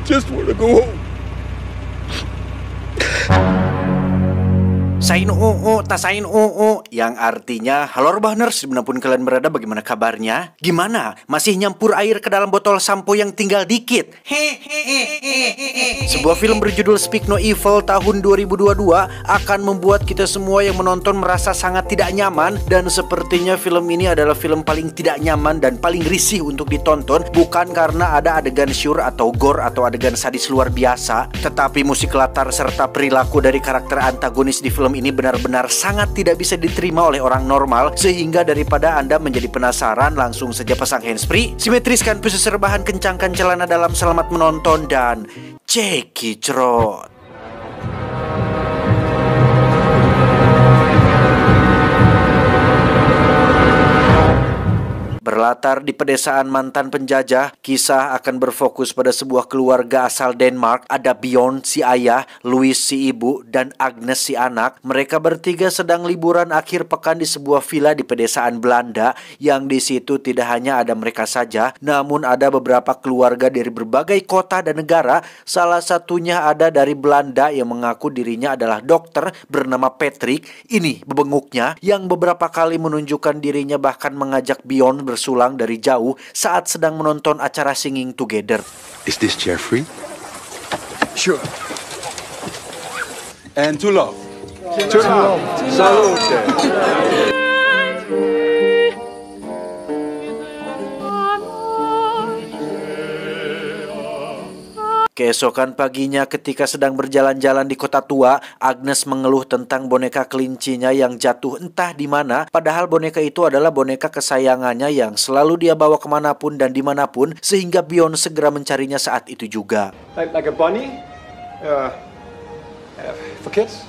just want to go home. Sain oo, tasain oo, yang artinya halo Rebahners, dimanapun kalian berada, bagaimana kabarnya? Gimana? Masih nyampur air ke dalam botol sampo yang tinggal dikit? Sebuah film berjudul Speak No Evil tahun 2022 akan membuat kita semua yang menonton merasa sangat tidak nyaman. Dan sepertinya film ini adalah film paling tidak nyaman dan paling risih untuk ditonton. Bukan karena ada adegan syur atau gore atau adegan sadis luar biasa, tetapi musik latar serta perilaku dari karakter antagonis di film ini benar-benar sangat tidak bisa diterima oleh orang normal. Sehingga daripada Anda menjadi penasaran, langsung saja pasang handsfree, simetriskan posisi rebahan, kencangkan celana dalam, selamat menonton, dan cekicrot. Berlatar di pedesaan mantan penjajah, kisah akan berfokus pada sebuah keluarga asal Denmark. Ada Bjorn si ayah, Louis si ibu, dan Agnes si anak. Mereka bertiga sedang liburan akhir pekan di sebuah villa di pedesaan Belanda. Yang di situ tidak hanya ada mereka saja, namun ada beberapa keluarga dari berbagai kota dan negara. Salah satunya ada dari Belanda yang mengaku dirinya adalah dokter bernama Patrick. Ini bebenguknya yang beberapa kali menunjukkan dirinya, bahkan mengajak Bjorn bersulang dari jauh saat sedang menonton acara Singing Together. Is this Jeffrey? Sure. And to love. To love. Salute. Keesokan paginya ketika sedang berjalan-jalan di kota tua, Agnes mengeluh tentang boneka kelincinya yang jatuh entah di mana. Padahal boneka itu adalah boneka kesayangannya yang selalu dia bawa kemanapun dan dimanapun. Sehingga Bjorn segera mencarinya saat itu juga. Like a bunny? For kids?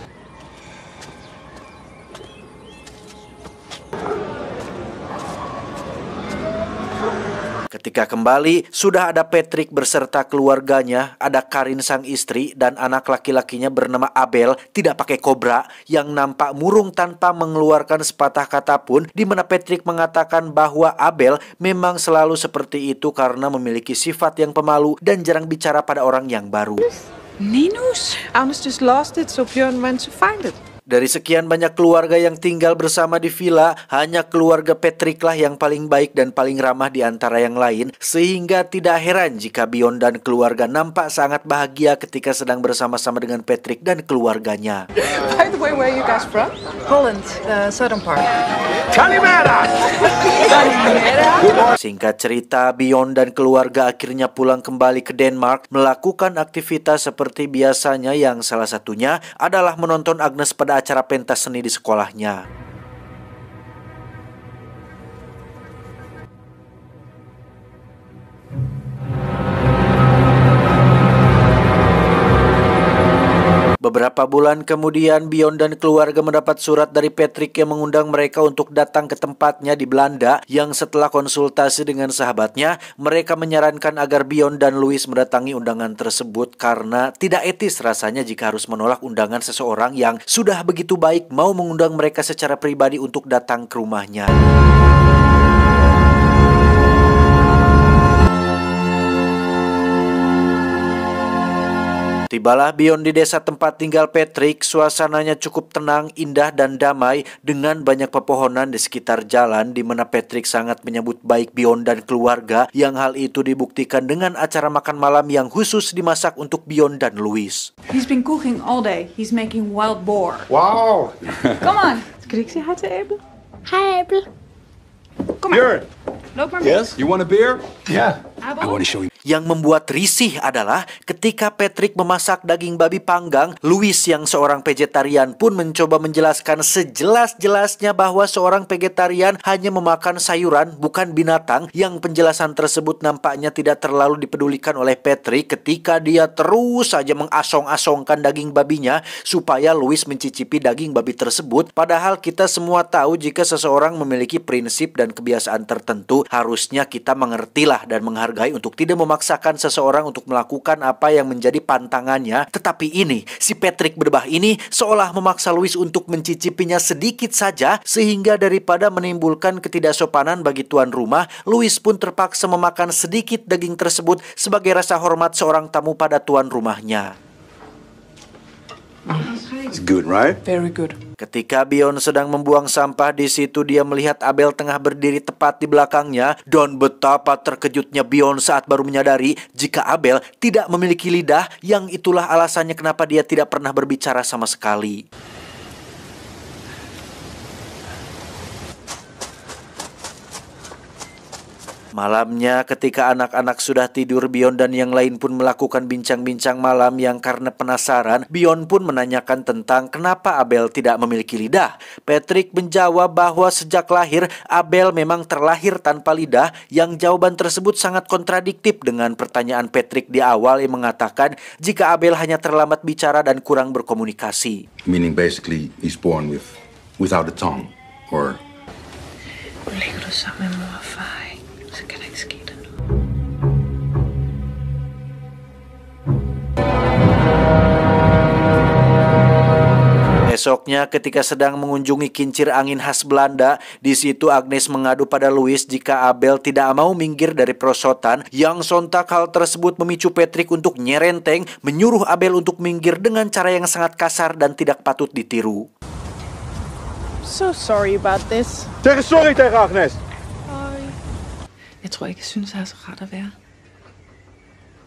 Ketika kembali, sudah ada Patrick beserta keluarganya, ada Karin sang istri, dan anak laki-lakinya bernama Abel, tidak pakai kobra, yang nampak murung tanpa mengeluarkan sepatah kata pun, di mana Patrick mengatakan bahwa Abel memang selalu seperti itu karena memiliki sifat yang pemalu dan jarang bicara pada orang yang baru. Ninus, Agnes just lost it, so Bjorn went to find it. Dari sekian banyak keluarga yang tinggal bersama di villa, hanya keluarga Patrick lah yang paling baik dan paling ramah di antara yang lain. Sehingga tidak heran jika Bjorn dan keluarga nampak sangat bahagia ketika sedang bersama-sama dengan Patrick dan keluarganya. By the way, where are you guys from? Holland, the southern part. Kalimera! Singkat cerita, Bjorn dan keluarga akhirnya pulang kembali ke Denmark, melakukan aktivitas seperti biasanya, yang salah satunya adalah menonton Agnes pada acara pentas seni di sekolahnya. Beberapa bulan kemudian, Bjorn dan keluarga mendapat surat dari Patrick yang mengundang mereka untuk datang ke tempatnya di Belanda, yang setelah konsultasi dengan sahabatnya, mereka menyarankan agar Bjorn dan Louis mendatangi undangan tersebut karena tidak etis rasanya jika harus menolak undangan seseorang yang sudah begitu baik mau mengundang mereka secara pribadi untuk datang ke rumahnya. Tibalah Bjorn di desa tempat tinggal Patrick. Suasananya cukup tenang, indah, dan damai dengan banyak pepohonan di sekitar jalan, di mana Patrick sangat menyambut baik Bjorn dan keluarga, yang hal itu dibuktikan dengan acara makan malam yang khusus dimasak untuk Bjorn dan Louis. He's been cooking all day. He's making wild boar. Wow! Come on. Skal ik sige hej til Abel? Hej, Abel. Kom maar. Björn! Loop maar mee. Yes? You want a beer? Yeah. Abel? I want to show you. Yang membuat risih adalah ketika Patrick memasak daging babi panggang, Louis yang seorang vegetarian pun mencoba menjelaskan sejelas-jelasnya bahwa seorang vegetarian hanya memakan sayuran, bukan binatang. Yang penjelasan tersebut nampaknya tidak terlalu dipedulikan oleh Patrick ketika dia terus saja mengasong-asongkan daging babinya supaya Louis mencicipi daging babi tersebut. Padahal kita semua tahu jika seseorang memiliki prinsip dan kebiasaan tertentu, harusnya kita mengertilah dan menghargai menghargai untuk tidak memaksakan seseorang untuk melakukan apa yang menjadi pantangannya. Tetapi ini, si Patrick berbah ini seolah memaksa Louis untuk mencicipinya sedikit saja, sehingga daripada menimbulkan ketidaksopanan bagi tuan rumah, Louis pun terpaksa memakan sedikit daging tersebut sebagai rasa hormat seorang tamu pada tuan rumahnya. It's good, right? Very good. Ketika Bion sedang membuang sampah di situ, dia melihat Abel tengah berdiri tepat di belakangnya, dan betapa terkejutnya Bion saat baru menyadari jika Abel tidak memiliki lidah, yang itulah alasannya kenapa dia tidak pernah berbicara sama sekali. Malamnya ketika anak-anak sudah tidur, Bion dan yang lain pun melakukan bincang-bincang malam yang karena penasaran, Bion pun menanyakan tentang kenapa Abel tidak memiliki lidah. Patrick menjawab bahwa sejak lahir, Abel memang terlahir tanpa lidah, yang jawaban tersebut sangat kontradiktif dengan pertanyaan Patrick di awal yang mengatakan jika Abel hanya terlambat bicara dan kurang berkomunikasi. Meaning basically he's born without a tongue, or... Ligger du sammen med mor og far, så kan der ikke ske dig noget. Esoknya ketika sedang mengunjungi kincir angin khas Belanda, di situ Agnes mengadu pada Louis jika Abel tidak mau minggir dari perosotan, yang sontak hal tersebut memicu Patrick untuk nyerenteng, menyuruh Abel untuk minggir dengan cara yang sangat kasar dan tidak patut ditiru. So sorry about this. Zeg eens sorry tegen Agnes. Jeg tror ikke, jeg synes, det er så rart at være.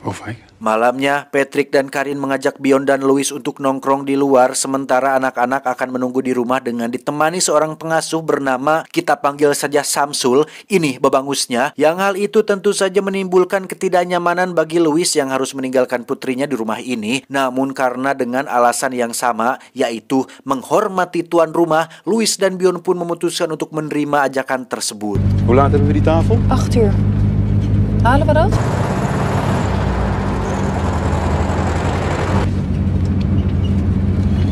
Hvorfor ikke? Malamnya, Patrick dan Karin mengajak Bion dan Louis untuk nongkrong di luar, sementara anak-anak akan menunggu di rumah dengan ditemani seorang pengasuh bernama, kita panggil saja Samsul. Ini babangusnya, yang hal itu tentu saja menimbulkan ketidaknyamanan bagi Louis yang harus meninggalkan putrinya di rumah ini. Namun karena dengan alasan yang sama, yaitu menghormati tuan rumah, Louis dan Bion pun memutuskan untuk menerima ajakan tersebut. Hoe laat hebben we die tafel? 8 uur. Halen we dat?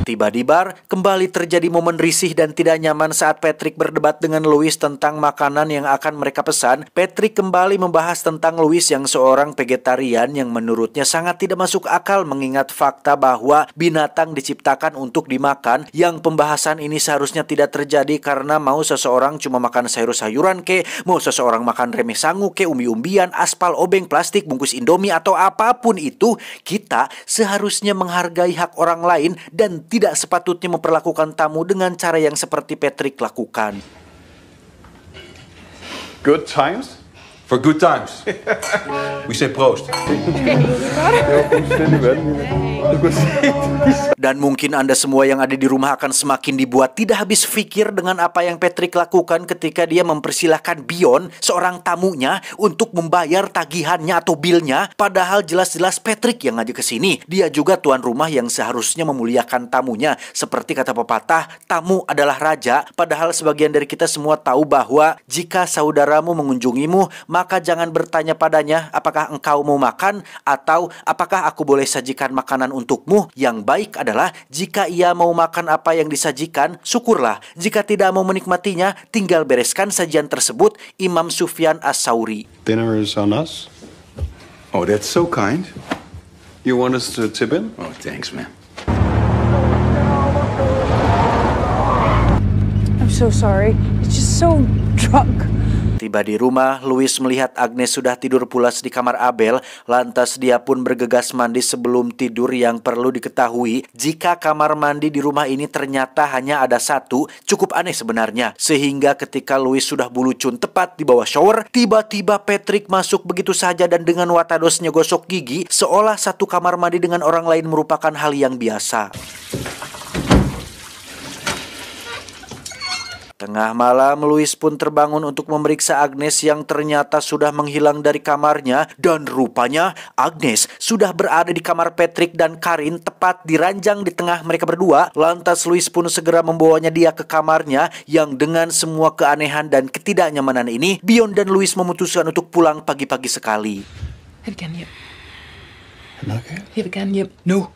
Tiba di bar, kembali terjadi momen risih dan tidak nyaman saat Patrick berdebat dengan Louis tentang makanan yang akan mereka pesan. Patrick kembali membahas tentang Louis yang seorang vegetarian yang menurutnya sangat tidak masuk akal mengingat fakta bahwa binatang diciptakan untuk dimakan, yang pembahasan ini seharusnya tidak terjadi karena mau seseorang cuma makan sayur-sayuran ke, mau seseorang makan remeh sangu ke, umbi-umbian, aspal, obeng, plastik, bungkus Indomie atau apapun itu, kita seharusnya menghargai hak orang lain dan tidak sepatutnya memperlakukan tamu dengan cara yang seperti Patrick lakukan. Good times? For good times. We say proost. Dan mungkin Anda semua yang ada di rumah akan semakin dibuat tidak habis pikir dengan apa yang Patrick lakukan ketika dia mempersilahkan Bion, seorang tamunya, untuk membayar tagihannya atau bilnya. Padahal jelas-jelas Patrick yang ngajak ke sini. Dia juga tuan rumah yang seharusnya memuliakan tamunya. Seperti kata pepatah, tamu adalah raja. Padahal sebagian dari kita semua tahu bahwa jika saudaramu mengunjungimu, maka jangan bertanya padanya apakah engkau mau makan atau apakah aku boleh sajikan makanan untukmu. Yang baik adalah jika ia mau makan apa yang disajikan, syukurlah. Jika tidak mau menikmatinya, tinggal bereskan sajian tersebut. Imam Sufyan As-Sauri. Dinner is on us. Oh, that's so kind. You want us to tip in? Oh, thanks, man. I'm so sorry. It's just so drunk. Tiba di rumah, Louis melihat Agnes sudah tidur pulas di kamar Abel. Lantas dia pun bergegas mandi sebelum tidur. Yang perlu diketahui, jika kamar mandi di rumah ini ternyata hanya ada satu, cukup aneh sebenarnya. Sehingga ketika Louis sudah bulucun tepat di bawah shower, tiba-tiba Patrick masuk begitu saja dan dengan watadosnya gosok gigi, seolah satu kamar mandi dengan orang lain merupakan hal yang biasa. Tengah malam, Louis pun terbangun untuk memeriksa Agnes yang ternyata sudah menghilang dari kamarnya. Dan rupanya Agnes sudah berada di kamar Patrick dan Karin, tepat di ranjang di tengah mereka berdua. Lantas Louis pun segera membawanya dia ke kamarnya, yang dengan semua keanehan dan ketidaknyamanan ini, Bion dan Louis memutuskan untuk pulang pagi-pagi sekali. Jeg vil gerne hjem. Okay. Jeg vil gerne hjem nu.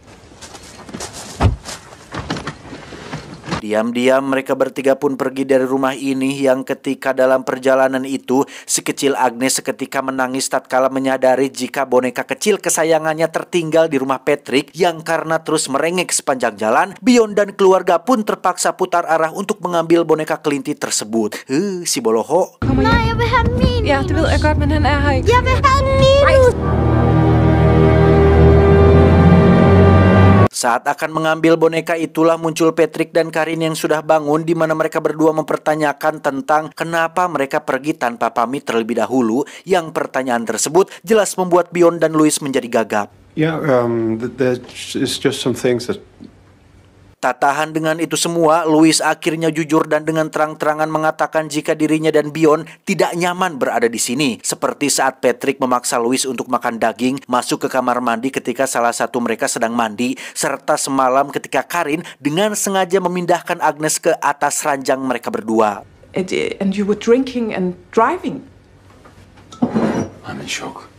Diam-diam mereka bertiga pun pergi dari rumah ini yang ketika dalam perjalanan itu si kecil Agnes seketika menangis tatkala menyadari jika boneka kecil kesayangannya tertinggal di rumah Patrick yang karena terus merengek sepanjang jalan, Beyond dan keluarga pun terpaksa putar arah untuk mengambil boneka kelinci tersebut. Si Boloho. Nej, jag vill ha en minus. Ja, det ved jeg godt, men han er her ikke. Jag vill ha en minus. Saat akan mengambil boneka itulah muncul Patrick dan Karin yang sudah bangun, di mana mereka berdua mempertanyakan tentang kenapa mereka pergi tanpa pamit terlebih dahulu, yang pertanyaan tersebut jelas membuat Beyond dan Louis menjadi gagap. Yeah, there's just some things that... Tak tahan dengan itu semua, Louis akhirnya jujur dan dengan terang-terangan mengatakan jika dirinya dan Beyond tidak nyaman berada di sini. Seperti saat Patrick memaksa Louis untuk makan daging, masuk ke kamar mandi ketika salah satu mereka sedang mandi, serta semalam ketika Karin dengan sengaja memindahkan Agnes ke atas ranjang mereka berdua. And you were drinking and driving. I'm in shock.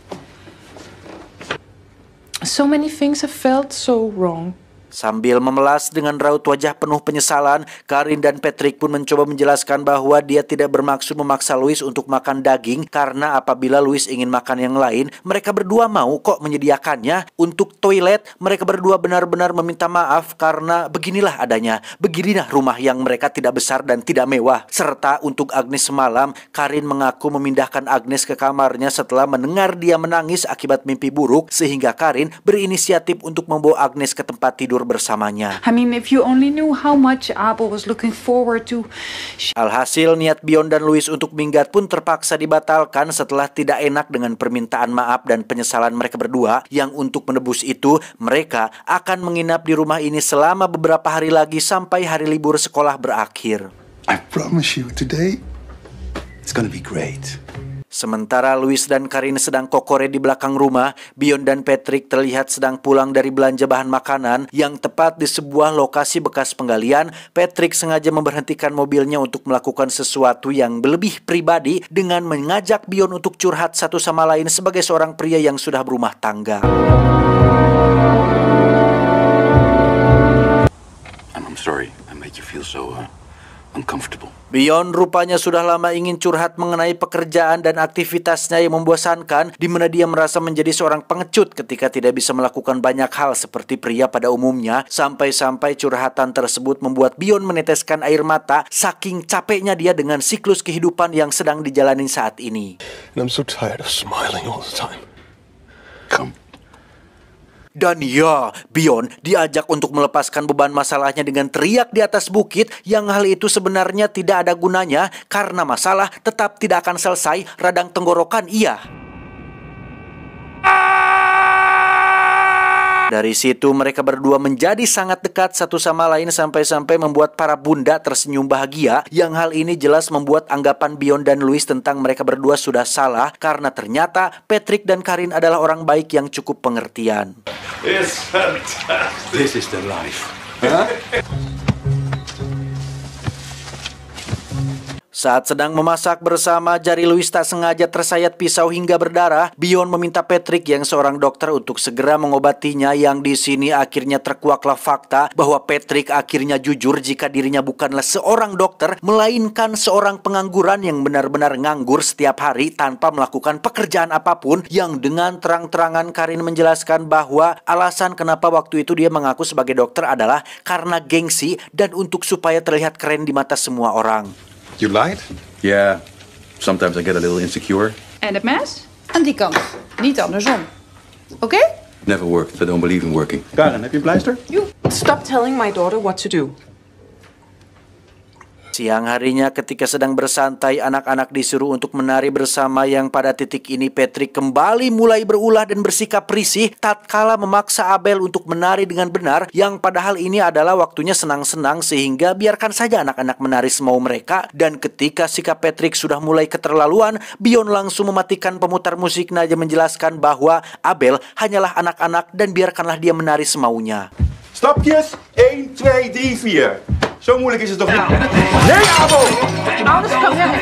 So many things have felt so wrong. Sambil memelas dengan raut wajah penuh penyesalan, Karin dan Patrick pun mencoba menjelaskan bahwa dia tidak bermaksud memaksa Louis untuk makan daging, karena apabila Louis ingin makan yang lain, mereka berdua mau kok menyediakannya. Untuk toilet, mereka berdua benar-benar meminta maaf karena beginilah adanya, beginilah rumah yang mereka tidak besar dan tidak mewah. Serta untuk Agnes semalam, Karin mengaku memindahkan Agnes ke kamarnya setelah mendengar dia menangis akibat mimpi buruk, sehingga Karin berinisiatif untuk membawa Agnes ke tempat tidur bersamanya. I mean, if you only knew how much Abel was looking forward to. Alhasil niat Beyond dan Louis untuk minggat pun terpaksa dibatalkan setelah tidak enak dengan permintaan maaf dan penyesalan mereka berdua, yang untuk menebus itu mereka akan menginap di rumah ini selama beberapa hari lagi sampai hari libur sekolah berakhir. I promise you, today it's gonna be great. Sementara Louis dan Karin sedang kokore di belakang rumah, Beyond dan Patrick terlihat sedang pulang dari belanja bahan makanan yang tepat di sebuah lokasi bekas penggalian. Patrick sengaja memberhentikan mobilnya untuk melakukan sesuatu yang lebih pribadi dengan mengajak Beyond untuk curhat satu sama lain sebagai seorang pria yang sudah berumah tangga. I'm sorry I made you feel so uncomfortable. Beyond rupanya sudah lama ingin curhat mengenai pekerjaan dan aktivitasnya yang membosankan, di mana dia merasa menjadi seorang pengecut ketika tidak bisa melakukan banyak hal seperti pria pada umumnya. Sampai-sampai curhatan tersebut membuat Beyond meneteskan air mata saking capeknya dia dengan siklus kehidupan yang sedang dijalani saat ini. And I'm so tired of smiling all the time. Come. Dan ya, Beyond diajak untuk melepaskan beban masalahnya dengan teriak di atas bukit, yang hal itu sebenarnya tidak ada gunanya karena masalah tetap tidak akan selesai. Radang tenggorokan iya. Dari situ mereka berdua menjadi sangat dekat satu sama lain sampai-sampai membuat para bunda tersenyum bahagia, yang hal ini jelas membuat anggapan Beyond dan Louis tentang mereka berdua sudah salah, karena ternyata Patrick dan Karin adalah orang baik yang cukup pengertian. It's fantastic. This is the life. Huh? Saat sedang memasak bersama, jari Louis tak sengaja tersayat pisau hingga berdarah. Beyond meminta Patrick yang seorang dokter untuk segera mengobatinya, yang di sini akhirnya terkuaklah fakta bahwa Patrick akhirnya jujur jika dirinya bukanlah seorang dokter, melainkan seorang pengangguran yang benar-benar nganggur setiap hari tanpa melakukan pekerjaan apapun, yang dengan terang-terangan Karin menjelaskan bahwa alasan kenapa waktu itu dia mengaku sebagai dokter adalah karena gengsi dan untuk supaya terlihat keren di mata semua orang. You lied? Yeah, sometimes I get a little insecure. En het mes? Aan die kant. Niet andersom. Oké? Never worked. I don't believe in working. Karen, heb je een pleister? You stop telling my daughter what to do. Siang harinya ketika sedang bersantai, anak-anak disuruh untuk menari bersama, yang pada titik ini Patrick kembali mulai berulah dan bersikap risih tatkala memaksa Abel untuk menari dengan benar, yang padahal ini adalah waktunya senang-senang, sehingga biarkan saja anak-anak menari semau mereka. Dan ketika sikap Patrick sudah mulai keterlaluan, Beyond langsung mematikan pemutar musiknya dan menjelaskan bahwa Abel hanyalah anak-anak dan biarkanlah dia menari semaunya. Stapjes, 1, 2, 3, 4. Zo moeilijk is het toch niet? Nee, Abel! Alles kan weg.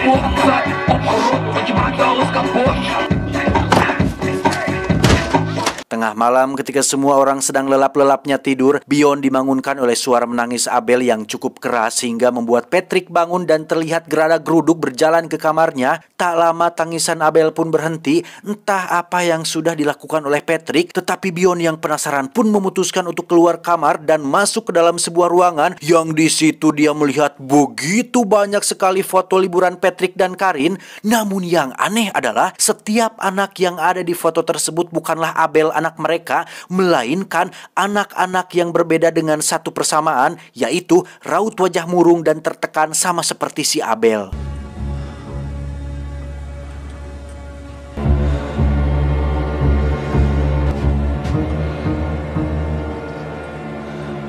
Tengah Tengah malam ketika semua orang sedang lelap-lelapnya tidur, Bjorn dibangunkan oleh suara menangis Abel yang cukup keras sehingga membuat Patrick bangun dan terlihat geradak-geruduk berjalan ke kamarnya. Tak lama tangisan Abel pun berhenti. Entah apa yang sudah dilakukan oleh Patrick, tetapi Bjorn yang penasaran pun memutuskan untuk keluar kamar dan masuk ke dalam sebuah ruangan yang di situ dia melihat begitu banyak sekali foto liburan Patrick dan Karin. Namun yang aneh adalah setiap anak yang ada di foto tersebut bukanlah Abel anak mereka, melainkan anak-anak yang berbeda dengan satu persamaan, yaitu raut wajah murung dan tertekan sama seperti si Abel.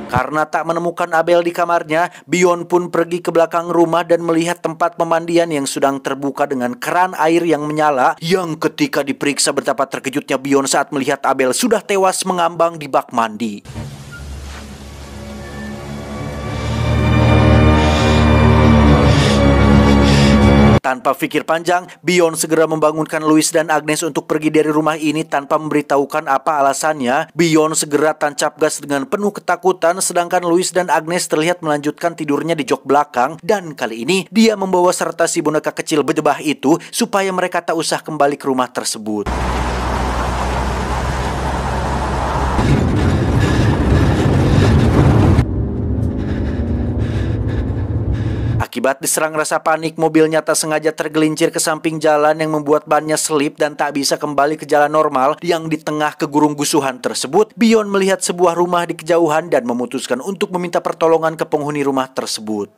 Karena tak menemukan Abel di kamarnya, Bjorn pun pergi ke belakang rumah dan melihat tempat pemandian yang sedang terbuka dengan keran air yang menyala, yang ketika diperiksa betapa terkejutnya Bjorn saat melihat Abel sudah tewas mengambang di bak mandi. Tanpa pikir panjang, Bjorn segera membangunkan Louis dan Agnes untuk pergi dari rumah ini tanpa memberitahukan apa alasannya. Bjorn segera tancap gas dengan penuh ketakutan, sedangkan Louis dan Agnes terlihat melanjutkan tidurnya di jok belakang. Dan kali ini dia membawa serta si boneka kecil bedebah itu supaya mereka tak usah kembali ke rumah tersebut. Akibat diserang rasa panik, mobilnya tak sengaja tergelincir ke samping jalan yang membuat bannya selip dan tak bisa kembali ke jalan normal. Yang di tengah kegurung-gusuhan tersebut, Bjorn melihat sebuah rumah di kejauhan dan memutuskan untuk meminta pertolongan ke penghuni rumah tersebut.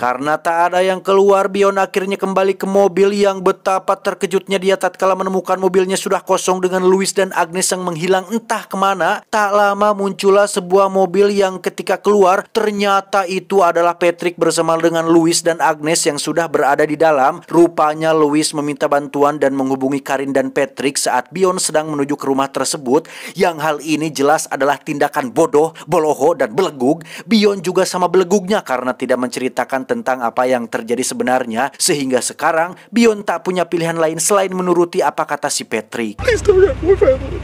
Karena tak ada yang keluar, Bjorn akhirnya kembali ke mobil. Yang betapa terkejutnya dia tatkala menemukan mobilnya sudah kosong dengan Louis dan Agnes yang menghilang entah kemana. Tak lama muncullah sebuah mobil yang ketika keluar ternyata itu adalah Patrick bersama dengan Louis dan Agnes yang sudah berada di dalam. Rupanya Louis meminta bantuan dan menghubungi Karin dan Patrick saat Bjorn sedang menuju ke rumah tersebut. Yang hal ini jelas adalah tindakan bodoh, boloho, dan belegug. Bjorn juga sama belegugnya karena tidak menceritakan tentang apa yang terjadi sebenarnya, sehingga sekarang Bjorn tak punya pilihan lain selain menuruti apa kata si Patrick. Please don't have more family.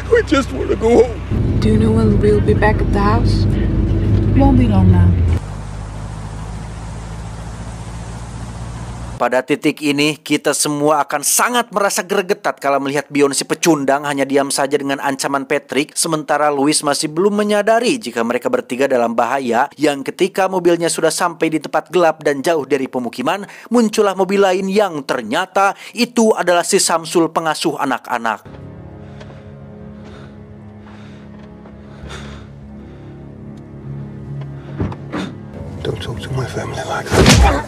We just want to go home. Do you know when we'll be back at the house? Won't be long now. Pada titik ini, kita semua akan sangat merasa gregetat kalau melihat Bjorn si pecundang hanya diam saja dengan ancaman Patrick, sementara Louis masih belum menyadari jika mereka bertiga dalam bahaya. Yang ketika mobilnya sudah sampai di tempat gelap dan jauh dari pemukiman, muncullah mobil lain yang ternyata itu adalah si Samsul pengasuh anak-anak. Don't talk to my family like that.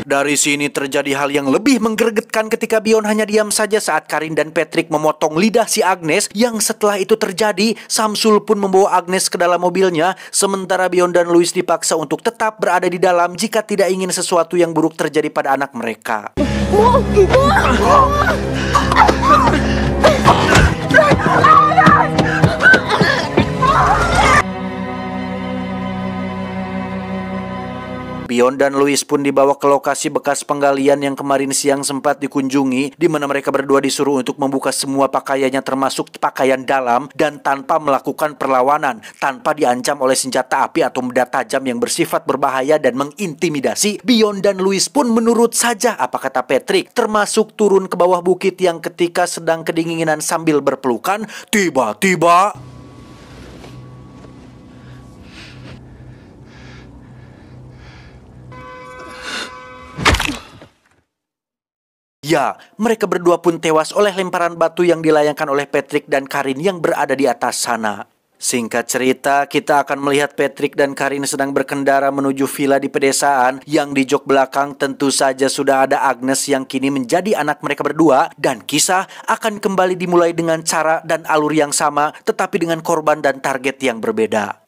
Dari sini terjadi hal yang lebih menggregetkan ketika Bjorn hanya diam saja saat Karin dan Patrick memotong lidah si Agnes. Yang setelah itu terjadi, Samsul pun membawa Agnes ke dalam mobilnya, sementara Bjorn dan Louis dipaksa untuk tetap berada di dalam jika tidak ingin sesuatu yang buruk terjadi pada anak mereka. Bjorn dan Louis pun dibawa ke lokasi bekas penggalian yang kemarin siang sempat dikunjungi, di mana mereka berdua disuruh untuk membuka semua pakaiannya termasuk pakaian dalam dan tanpa melakukan perlawanan, tanpa diancam oleh senjata api atau benda tajam yang bersifat berbahaya dan mengintimidasi. Bjorn dan Louis pun menurut saja apa kata Patrick, termasuk turun ke bawah bukit yang ketika sedang kedinginan sambil berpelukan, tiba-tiba ya, mereka berdua pun tewas oleh lemparan batu yang dilayangkan oleh Patrick dan Karin yang berada di atas sana. Singkat cerita, kita akan melihat Patrick dan Karin sedang berkendara menuju villa di pedesaan, yang di jok belakang tentu saja sudah ada Agnes yang kini menjadi anak mereka berdua, dan kisah akan kembali dimulai dengan cara dan alur yang sama tetapi dengan korban dan target yang berbeda.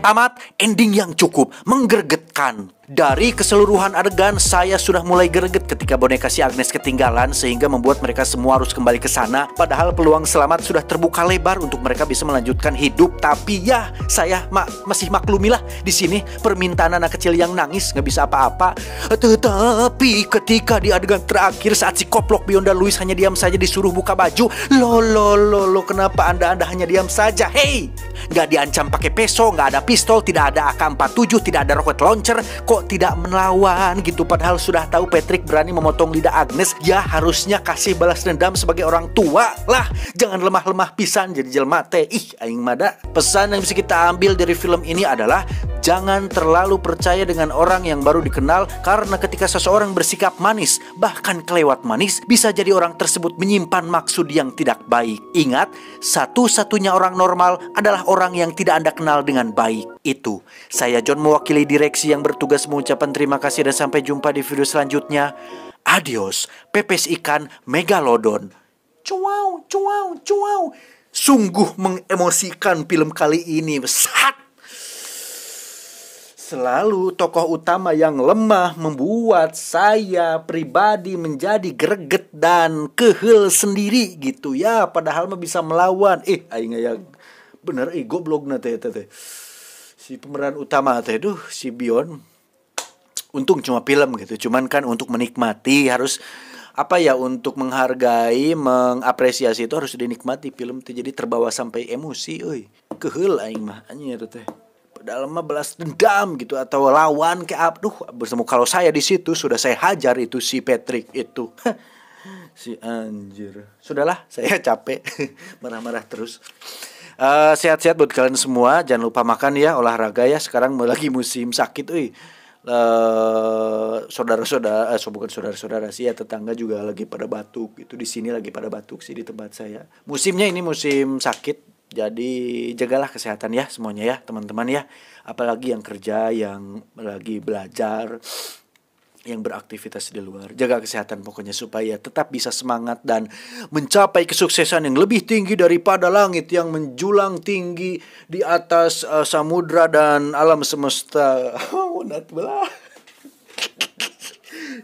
Tamat ending yang cukup menggergetkan. Dari keseluruhan adegan, saya sudah mulai greget ketika boneka si Agnes ketinggalan, sehingga membuat mereka semua harus kembali ke sana. Padahal peluang selamat sudah terbuka lebar untuk mereka bisa melanjutkan hidup. Tapi ya, saya masih maklumilah di sini permintaan anak kecil yang nangis nggak bisa apa-apa. Tetapi ketika di adegan terakhir saat si Koplok, Bion dan Louis hanya diam saja disuruh buka baju, lo kenapa anda hanya diam saja? Hey, nggak diancam pakai peso, nggak ada pistol, tidak ada AK-47, tidak ada rocket launcher, kok tidak melawan gitu? Padahal sudah tahu Patrick berani memotong lidah Agnes. Ya harusnya kasih balas dendam sebagai orang tua lah. Jangan lemah-lemah pisan jadi jelma teh. Ih, aing mada. Pesan yang bisa kita ambil dari film ini adalah jangan terlalu percaya dengan orang yang baru dikenal, karena ketika seseorang bersikap manis, bahkan kelewat manis, bisa jadi orang tersebut menyimpan maksud yang tidak baik. Ingat, satu-satunya orang normal adalah orang yang tidak Anda kenal dengan baik. Itu. Saya John mewakili direksi yang bertugas mengucapkan terima kasih dan sampai jumpa di video selanjutnya. Adios, pepes ikan Megalodon. Cuau, cuau, cuau. Sungguh mengemosikan film kali ini. Besat. Selalu tokoh utama yang lemah membuat saya pribadi menjadi greget dan kehel sendiri gitu ya. Padahal mah bisa melawan. Aing aya bener goblok na teh. Si pemeran utama teh si Bion. Untung cuma film gitu. Cuman kan untuk menikmati harus untuk menghargai, mengapresiasi itu harus dinikmati film teh. Jadi terbawa sampai emosi Kehel aing mah anjir teh. Padahal mah balas dendam gitu atau lawan kayak bersama kalau saya di situ sudah saya hajar itu si Patrick itu. Si anjir. Sudahlah, saya capek marah-marah terus. Sehat-sehat buat kalian semua. Jangan lupa makan ya, olahraga ya. Sekarang lagi musim sakit, saudara-saudara, bukan saudara-saudara sih ya, tetangga juga lagi pada batuk. Itu di sini lagi pada batuk sih di tempat saya. Musimnya ini musim sakit. Jadi jagalah kesehatan ya semuanya ya teman-teman ya. Apalagi yang kerja, yang lagi belajar, yang beraktivitas di luar. Jaga kesehatan pokoknya supaya tetap bisa semangat dan mencapai kesuksesan yang lebih tinggi daripada langit yang menjulang tinggi di atas samudra dan alam semesta. Unat belah.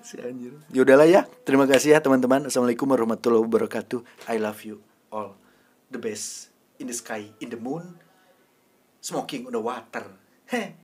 Si anjir. Yaudahlah ya. Terima kasih ya teman-teman. Assalamualaikum warahmatullahi wabarakatuh. I love you all. The best in the sky, in the moon, smoking on the water. Heh.